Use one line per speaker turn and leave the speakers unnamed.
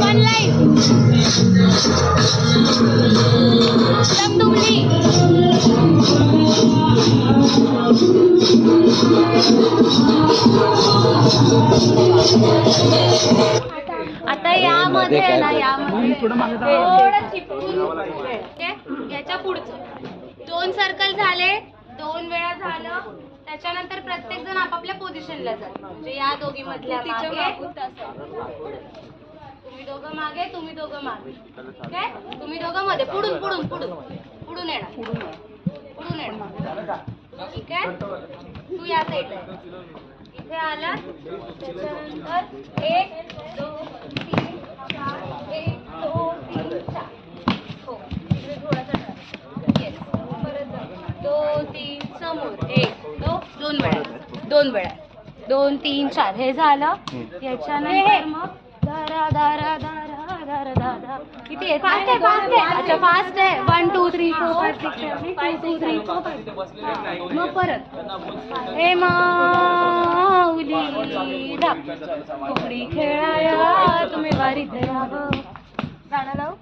One line दमदुमली आता यामध्ये ना थोडं चिपकून याच्या पुढचं 2 सर्कल झाले, 2 वेळा झालं. त्याच्यानंतर प्रत्येक जण आपापल्या पोझिशनला जातो. म्हणजे या दोघी मधल्या मागे, तुम्ही दोघं मागे, तुम्ही दोघं मागे. ओके, तुम्ही दोघं मध्ये पुढून पुढून पुढून पुढून येणार, पुढून येणार. ठीक आहे, तू या साईडला इथे आला. त्याच्यानंतर 1 2 3 4 1 2 3 4. हो, इकडे थोडासा येस. परत 2 3 समोर 1 2 वेळा 2 वेळा 2 3 4. हे झालं. याच्यानंतर मग धारा धारा धारा धारा धारा. किती आहे? फास्ट आहे, फास्ट आहे. अच्छा फास्ट आहे. 1 2 3 4 5 6 7 8 2 3 4 5. मग परत हे माऊली धाप फुगडी खेळाया तुम्ही वारीत यावं. गाणं लाव.